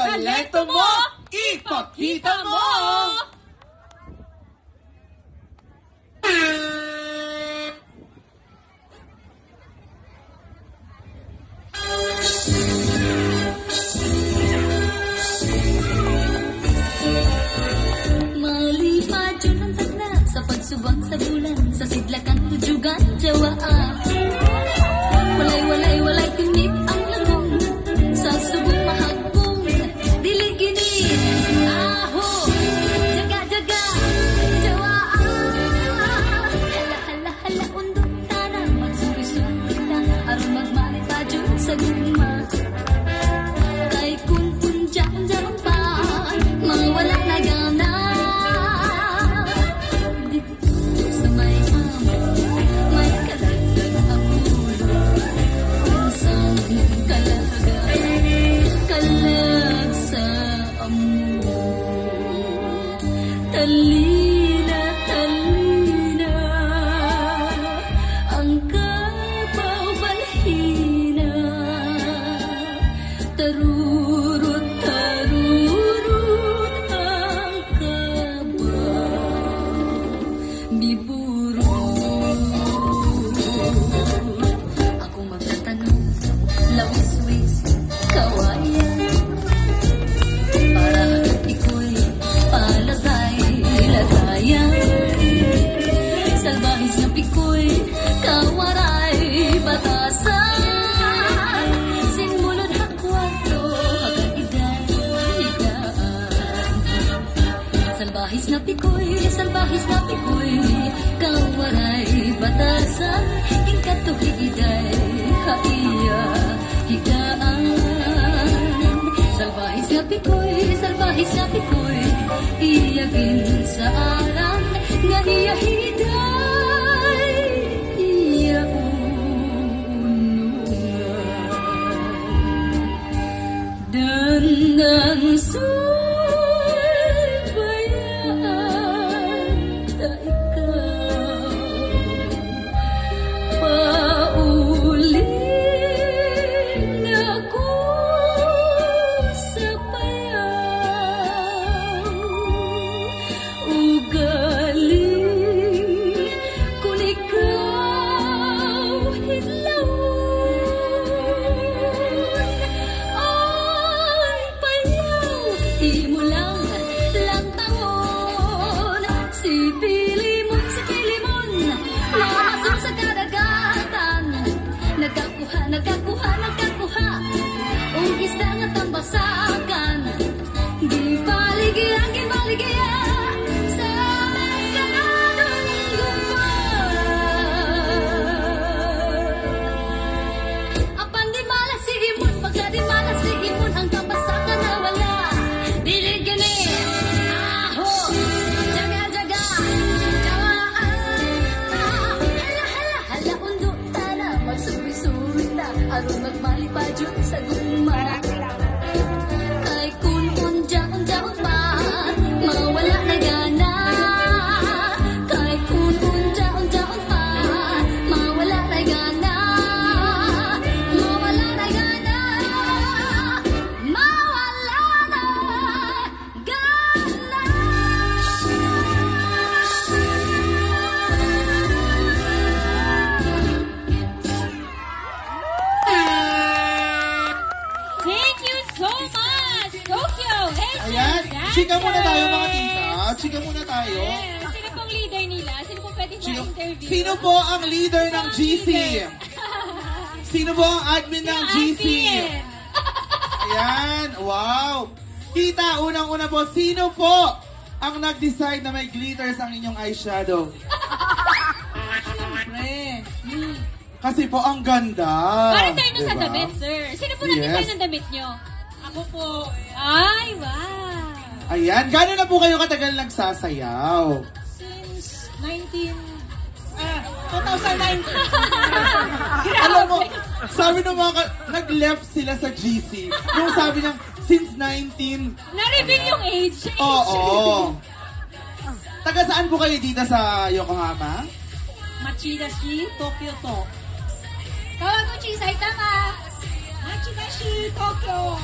talento mo, ipakita mo! Malipad yun ang tagna sa pagsubang sa bulan, sa sidlakan tujugan, jawaan. Walay tinik ang lagong, sa subong mahagpong, diligini, aho, jaga, jawaan. Hala, undong tana, magsuri-suri na, aron magmalipad yun sa guma. Kay kung punja-punjaon pa, mga walang nagana. Dito sa may amo, may kalagdag ang ulo. Isang kalag sa amo. Talina, ang kapabalhina. Tarurut ang kabaw. Biburo ako magtatanong, lawis-wis, kawayan. Para iko'y lagayan. Salbahis na piko'y kawaray batasan. Sinmulod hakwato, hanggang higaan. Salbahis na piko'y kawaray batasan. Ingkatuhi iday, haiya, higaan. Salbahis na piko'y iyagin sa aran. Nga iya hiday, iya unungan. Dandang bayaan ta ikaw. Pauling ako sa payaw. Ugaling kung ikaw hinlawon. Ay, payaw, imo lang tawon. Si Pilimon, lamasok sa kadagatan. Nagkakuha ang isda nga tambasakan. Gibaligya sa magkanadong gupa. Apan di malas si imon, pagka di malas si imon, ang tambasakan na wala. Dilig gani, aho, jaga, jawaan. Hala, undo tana, magsuri-suri na, aron magmalipad yun sa guma. Kay kun unjaon pa, mga wala na gana. Kay kun unjaon pa, mga wala na gana. Mawala na gana. Thank you so much, Tokyo! Ayan, chika muna tayo mga tita. Chika muna tayo. Sino pong leader nila? Sino pong pwedeng ma-interview? Sino po ang leader ng GC? Sino po ang admin ng GC? Ayan, wow. Tita, unang-una po, sino po ang nag-decide na may glitters ang inyong eyeshadow? Siyempre. Kasi po, ang ganda. Para tayo na sa Diba? damit, sir. Sino po Yes. nag-design ng damit nyo? Ako po. Ay, wow! Ayan, gano'n na po kayo katagal nagsasayaw? Since 2019. Alam mo, sabi ng mga, nag-left sila sa GC. Yung sabi niya, since 19. Na-reveal yung age. Oo. Taga saan po kayo dito sa Yokohama? Machidashi, Tokyo to. Kawaguchi, Saitama. Machidashi, Tokyo.